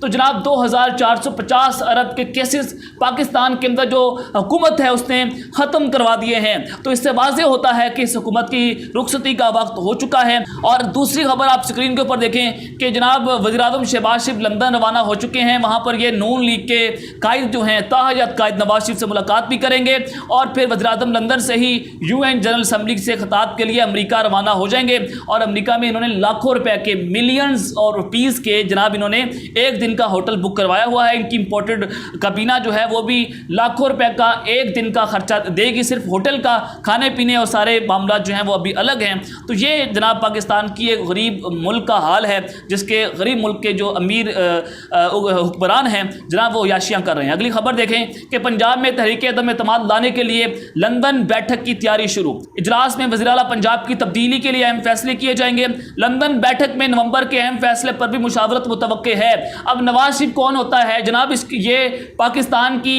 تو جناب 2450 ارب کے کیسز پاکستان کے اندر جو حکومت ہے اس نے ختم کروا دیے ہیں۔ تو اس سے واضح ہوتا ہے کہ اس حکومت کی رخصتی کا وقت ہو چکا ہے۔ اور دوسری خبر آپ اسکرین کے اوپر دیکھیں کہ جناب وزیر اعظم شہباز شریف لندن روانہ ہو چکے ہیں، وہاں پر یہ نون لیگ کے قائد جو ہیں تاحیات قائد نواز شریف سے ملاقات بھی کریں گے، اور پھر وزیر اعظم لندن سے ہی UN جنرل اسمبلی سے خطاب کے لیے امریکہ روانہ ہو جائیں گے، اور امریکہ میں انہوں نے لاکھوں روپے کے ملینز اور روپیز کے جناب انہوں نے ایک دن کا ہوٹل بک کروایا ہوا ہے۔ ان کی امپورٹڈ کابینہ جو ہے وہ بھی لاکھوں روپے کا ایک دن کا خرچہ دے گی، صرف ہوٹل کا، کھانے پینے اور سارے معاملات جو ہیں وہ ابھی الگ ہیں۔ تو یہ جناب پاکستان کی ایک غریب ملک کا حال ہے، جس کے غریب ملک کے جو امیر حکمران ہیں جناب وہ عیاشیاں کر رہے ہیں۔ اگلی خبر دیکھیں کہ پنجاب میں تحریک عدم اعتماد لانے کے لیے لندن بیٹھک کی تیاری شروع، اجلاس میں وزیر اعلیٰ پنجاب کی تبدیلی کے لیے اہم فیصلے کیے جائیں گے۔ لندن بیٹھک میں نومبر کے اہم فیصلے پر بھی مشاورت متوقع ہے۔ اب نواز شریف کون ہوتا ہے جناب؟ یہ پاکستان کی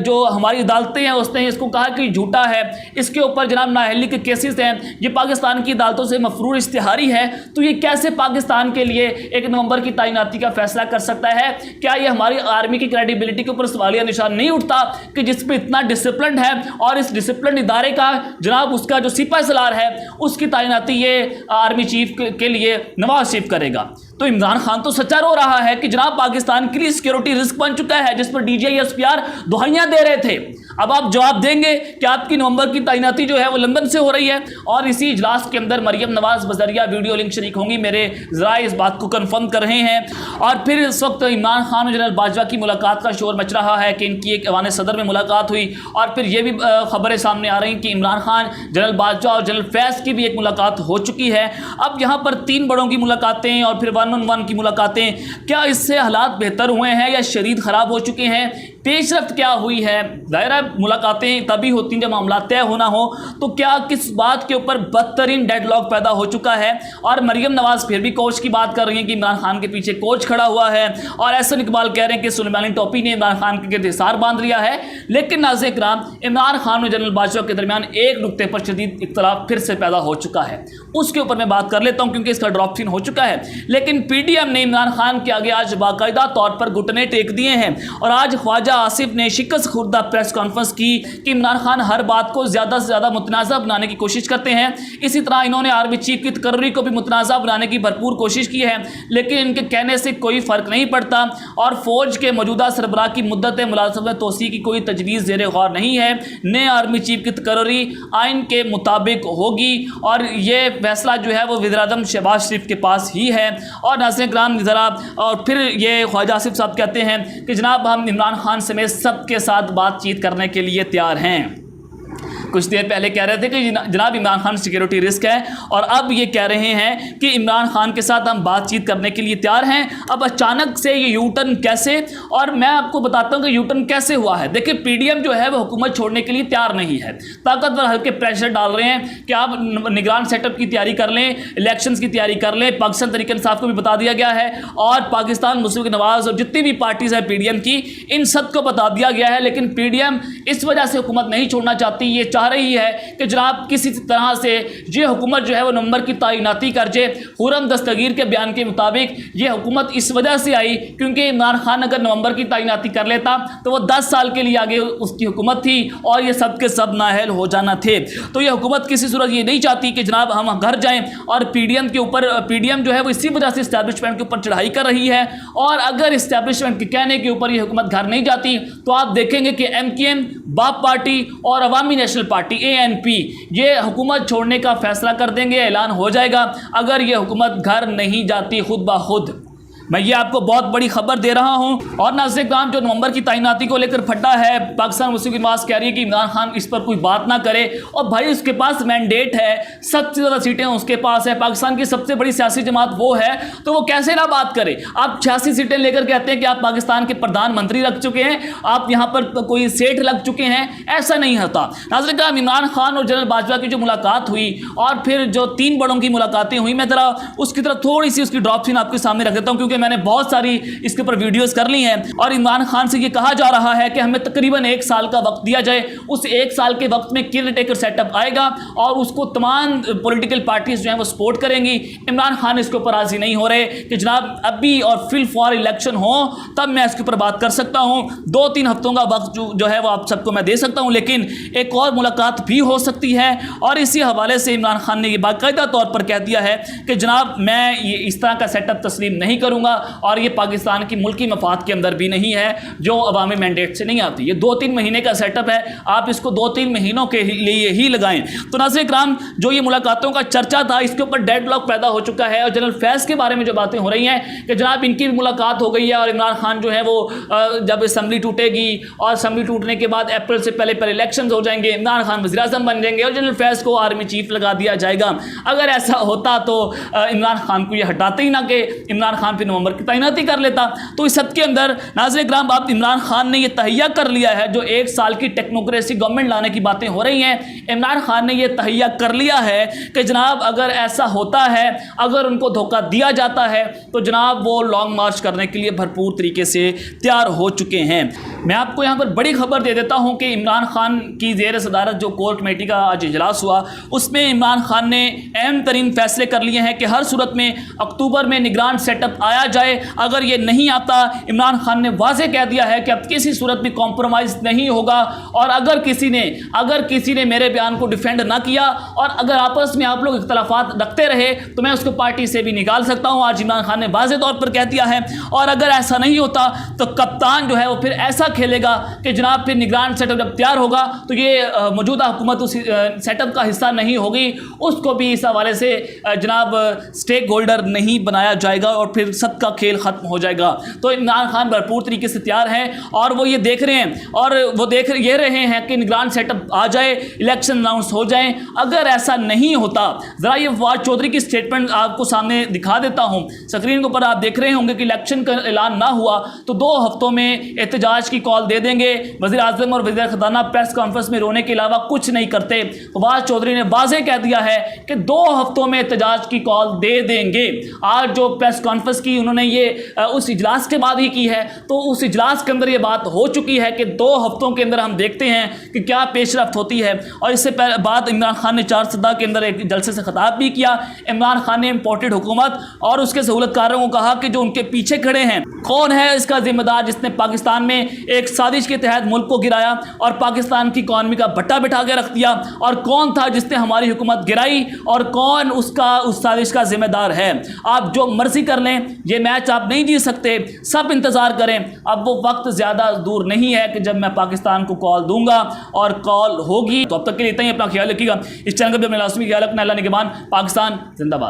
جو ہماری عدالتیں ہیں اس نے اس کو کہا کہ جھوٹا ہے، اس کے اوپر جناب نااہلی کے کیسز ہیں، یہ پاکستان کی عدالتوں سے مفرور اشتہاری ہے، تو یہ کیسے پاکستان کے لیے 1 نومبر کی تعیناتی کا فیصلہ کر سکتا ہے؟ کیا یہ ہماری آرمی کی کریڈیبلٹی کے اوپر سوالیہ نشان نہیں اٹھتا کہ جس پہ اتنا ڈسپلنڈ ہے، اور اس ڈسپلنڈ ادارے کا جناب اس کا جو سپہ سالار ہے اس کی تعیناتی یہ آرمی چیف کے لیے نواز شریف کرے گا؟ تو عمران خان تو سچا رو رہا ہے کہ جناب پاکستان کے لیے سیکیورٹی رسک بن چکا ہے، جس پر DGI SPR دہائیاں دے رہے تھے۔ اب آپ جواب دیں گے کہ آپ کی نومبر کی تعیناتی جو ہے وہ لندن سے ہو رہی ہے، اور اسی اجلاس کے اندر مریم نواز بذریعہ ویڈیو لنک شریک ہوں گی، میرے ذرائع اس بات کو کنفرم کر رہے ہیں۔ اور پھر اس وقت عمران خان اور جنرل باجوہ کی ملاقات کا شور مچ رہا ہے کہ ان کی ایک ایوان صدر میں ملاقات ہوئی، اور پھر یہ بھی خبریں سامنے آ رہی ہیں کہ عمران خان، جنرل باجوہ اور جنرل فیض کی بھی ایک ملاقات ہو چکی ہے۔ اب یہاں پر 3 بڑوں کی ملاقاتیں اور پھر 1 on 1 کی ملاقاتیں، کیا اس سے حالات بہتر ہوئے ہیں یا شدید خراب ہو چکے ہیں؟ پیش رفت کیا ہوئی ہے؟ ظاہر ہے ملاقاتیں تبھی ہوتی ہیں جب معاملات طے ہونا ہو، تو کیا کس بات کے اوپر بدترین ڈیڈ لاک پیدا ہو چکا ہے؟ اور مریم نواز پھر بھی کوچ کی بات کر رہی ہیں کہ عمران خان کے پیچھے کوچ کھڑا ہوا ہے، اور احسن اقبال کہہ رہے ہیں کہ سلیمانی ٹوپی نے عمران خان کے گرد حصار باندھ لیا ہے۔ لیکن ناظرین کرام، عمران خان اور جنرل باجوہ کے درمیان ایک نقطے پر شدید اختلاف پھر سے پیدا ہو چکا ہے، اس کے اوپر میں بات کر لیتا ہوں کیونکہ اس کا ڈراپ سین ہو چکا ہے۔ لیکن PDM نے عمران خان کے آگے آج باقاعدہ طور پر گھٹنے ٹیک دیے ہیں، اور آج خواجہ آصف نے شکست خوردہ پریس کانفرنس کی کہ عمران خان ہر بات کو زیادہ سے زیادہ متنازع بنانے کی کوشش کرتے ہیں۔ اسی طرح انہوں نے آرمی چیف کی تقرری کو بھی متنازع بنانے کی بھرپور کوشش کی ہے، لیکن ان کے کہنے سے کوئی فرق نہیں پڑتا، اور فوج کے موجودہ سربراہ کی مدت ملازمت میں توسیع کی کوئی تجویز زیر غور نہیں ہے۔ نئے آرمی چیف کی تقرری آئین کے مطابق ہوگی، اور یہ فیصلہ جو ہے وہ وزیر اعظم شہباز شریف کے پاس ہی ہے۔ اور ناظرین کرام ذرا، اور پھر یہ خواجہ آصف صاحب کہتے ہیں کہ جناب ہم عمران خان سمیت سب کے ساتھ بات چیت کرنے کے لیے تیار ہیں۔ کچھ دیر پہلے کہہ رہے تھے کہ جناب عمران خان سیکیورٹی رسک ہے، اور اب یہ کہہ رہے ہیں کہ عمران خان کے ساتھ ہم بات چیت کرنے کے لیے تیار ہیں۔ اب اچانک سے یہ یو ٹرن کیسے؟ اور میں آپ کو بتاتا ہوں کہ یو ٹرن کیسے ہوا ہے۔ دیکھیں PDM جو ہے وہ حکومت چھوڑنے کے لیے تیار نہیں ہے، طاقتور ہلکے پریشر ڈال رہے ہیں کہ آپ نگران سیٹ اپ کی تیاری کر لیں، الیکشنز کی تیاری کر لیں۔ پاکستان تحریک انصاف کو بھی بتا دیا گیا ہے، اور پاکستان مسلم لیگ نواز اور جتنی بھی پارٹیز ہیں PDM کی، ان سب کو بتا دیا گیا ہے۔ لیکن PDM اس وجہ سے حکومت نہیں چھوڑنا چاہتی، یہ چاہ رہی ہے کہ جناب کسی طرح سے یہ حکومت جو ہے وہ نومبر کی تعیناتی کر جائے۔ خرم دستگیر کے بیان کے مطابق یہ حکومت اس وجہ سے آئی کیونکہ عمران خان اگر نومبر کی تعیناتی کر لیتا تو وہ 10 سال کے لیے آگے اس کی حکومت تھی، اور یہ سب کے سب نااہل ہو جانا تھے۔ تو یہ حکومت کسی صورت یہ نہیں چاہتی کہ جناب ہم گھر جائیں، اور PDM کے اوپر PDM جو ہے وہ اسی وجہ سے اسٹیبلشمنٹ کے اوپر چڑھائی کر رہی ہے، اور اگر اسٹیبلشمنٹ کے کہنے کے اوپر یہ حکومت گھر نہیں جاتی تو آپ دیکھیں گے کہ MKM، باپ پارٹی اور عوامی نیشنل پارٹی ANP یہ حکومت چھوڑنے کا فیصلہ کر دیں گے، اعلان ہو جائے گا اگر یہ حکومت گھر نہیں جاتی خود بخود۔ میں یہ آپ کو بہت بڑی خبر دے رہا ہوں۔ اور ناظرین کرام، جو نومبر کی تعیناتی کو لے کر پھٹا ہے، پاکستان مسلم لیگ نواز کہہ رہی ہے کہ عمران خان اس پر کوئی بات نہ کرے، اور بھائی اس کے پاس مینڈیٹ ہے، سب سے زیادہ سیٹیں اس کے پاس ہے، پاکستان کی سب سے بڑی سیاسی جماعت وہ ہے، تو وہ کیسے نہ بات کرے؟ آپ 86 سیٹیں لے کر کہتے ہیں کہ آپ پاکستان کے پردھان منتری رکھ چکے ہیں، آپ یہاں پر کوئی سیٹ لگ چکے ہیں، ایسا نہیں ہوتا۔ ناظرین کرام، عمران خان اور جنرل باجوہ کی جو ملاقات ہوئی، اور پھر جو 3 بڑوں کی ملاقاتیں ہوئی، میں ذرا اس کی طرف تھوڑی سی اس کی ڈراپ سین آپ کے سامنے رکھ دیتا ہوں، کیونکہ میں نے بہت ساری اس کے اوپر ویڈیوز کر لی ہیں، اور عمران خان سے یہ کہا جا رہا ہے کہ ہمیں تقریباً 1 سال کا وقت دیا جائے، اس 1 سال کے وقت میں کیئر ٹیکر سیٹ اپ آئے گا اور اس کو تمام پولیٹیکل پارٹیز جو ہیں وہ سپورٹ کریں گی۔ عمران خان اس کے اوپر راضی نہیں ہو رہے کہ جناب ابھی اور فی الفور الیکشن ہوں تب میں اس کے اوپر بات کر سکتا ہوں، 2-3 ہفتوں کا وقت جو ہے وہ آپ سب کو میں دے سکتا ہوں، لیکن ایک اور ملاقات بھی ہو سکتی ہے۔ اور اسی حوالے سے عمران خان نے یہ باقاعدہ طور پر کہہ دیا ہے کہ جناب میں یہ اس طرح کا سیٹ اپ تسلیم نہیں کروں گا، اور یہ پاکستان کی ملکی مفاد کے اندر بھی نہیں ہے جو عوامی مینڈیٹ سے نہیں آتی۔ یہ 2-3 مہینے کا سیٹ اپ ہے، آپ اس کو 2-3 مہینوں کے لیے ہی لگائیں۔ تو ناظرین کرام، جو یہ ملاقاتوں کا چرچا تھا اس کے اوپر ڈیڈ لاک پیدا ہو چکا ہے، اور جنرل فیض کے بارے میں جو باتیں ہو رہی ہیں کہ جناب ان کی بھی ملاقات ہو گئی ہے، اور عمران خان جو ہے وہ جب اسمبلی ٹوٹے گی اور اسمبلی ٹوٹنے کے بعد اپریل سے پہلے الیکشنز ہو جائیں گے، عمران خان وزیر اعظم بن جائیں گے اور جنرل فیض کو آرمی چیف لگا دیا جائے گا۔ اگر ایسا ہوتا تو عمران خان کو یہ ہٹاتے ہی نہ کہ عمران خان پھر نومبر کی تعیناتی کر لیتا۔ تو اس حد کے اندر ناظرین کرام، اب عمران خان نے یہ تہیہ کر لیا ہے، جو 1 سال کی ٹیکنوکریسی گورنمنٹ لانے کی باتیں ہو رہی ہیں، عمران خان نے یہ تہیہ کر لیا ہے کہ جناب اگر ایسا ہوتا ہے، اگر ان کو دھوکہ دیا جاتا ہے تو جناب وہ لانگ مارچ کرنے کے لیے بھرپور طریقے سے تیار ہو چکے ہیں۔ میں آپ کو یہاں پر بڑی خبر دے دیتا ہوں کہ عمران خان کی زیر صدارت جو کور کمیٹی کا آج اجلاس ہوا، اس میں عمران خان نے اہم ترین فیصلے کر لیے ہیں کہ ہر صورت میں اکتوبر میں نگران سیٹ اپ آیا جائے۔ اگر یہ نہیں آتا، عمران خان نے واضح کہہ دیا ہے کہ اب کسی صورت میں کمپرومائز نہیں ہوگا، اور اگر کسی نے میرے بیان کو ڈیفینڈ نہ کیا اور اگر آپس میں آپ لوگ اختلافات رکھتے رہے تو میں اس کو پارٹی سے بھی نکال سکتا ہوں۔ آج عمران خان نے واضح طور پر کہہ دیا ہے، اور اگر ایسا نہیں ہوتا تو کپتان جو ہے وہ پھر ایسا کھیلے گا کہ جناب پھر نگران سیٹ اپ جب تیار ہوگا تو یہ موجودہ حکومت اس سیٹ اپ کا حصہ نہیں ہوگی، اس کو بھی اس حوالے سے جناب اسٹیک ہولڈر نہیں بنایا جائے گا اور پھر سب کا کھیل ختم ہو جائے گا۔ تو عمران خان بھرپور طریقے سے تیار ہیں، اور وہ یہ دیکھ رہے ہیں اور وہ دیکھ یہ رہے ہیں کہ نگران سیٹ اپ آ جائے، الیکشن اناؤنس ہو جائیں۔ اگر ایسا نہیں ہوتا، ذرا یہ فواد چودھری کی سٹیٹمنٹ آپ کو سامنے دکھا دیتا ہوں، اسکرین کے اوپر آپ دیکھ رہے ہوں گے کہ الیکشن کا اعلان نہ ہوا تو 2 ہفتوں میں احتجاج کی کال دے دیں گے۔ وزیر اعظم اور وزیر خزانہ پریس کانفرنس میں رونے کے علاوہ کچھ نہیں کرتے۔ فواد چودھری نے واضح کہہ دیا ہے کہ 2 ہفتوں میں احتجاج کی کال دے دیں گے۔ آج جو پریس کانفرنس کی انہوں نے یہ اس اجلاس کے بعد ہی کی ہے، تو اس اجلاس کے اندر یہ بات ہو چکی ہے کہ 2 ہفتوں کے اندر ہم دیکھتے ہیں کہ کیا پیش رفت ہوتی ہے۔ اور اس سے بعد عمران خان نے 4 صدہ کے اندر ایک جلسے سے خطاب بھی کیا۔ عمران خان نے امپورٹڈ حکومت اور اس کے سہولت کاروں کو کہا کہ جو ان کے پیچھے کھڑے ہیں، کون ہے اس کا ذمہ دار جس نے پاکستان میں ایک سازش کے تحت ملک کو گرایا اور پاکستان کی اکانومی کا بٹا بٹھا کے رکھ دیا، اور کون تھا جس نے ہماری حکومت گرائی، اور کون اس سازش کا ذمہ دار ہے۔ آپ جو مرضی کر لیں، یہ میچ آپ نہیں جیت سکتے، سب انتظار کریں۔ اب وہ وقت زیادہ دور نہیں ہے کہ جب میں پاکستان کو کال دوں گا، اور کال ہوگی۔ تو اب تک کے لیے اتنا ہی، اپنا خیال رکھیے گا۔ اس چینل کا بھی اپنے لازمی خیال رکھنا۔ اللہ نگہبان۔ پاکستان زندہ باد۔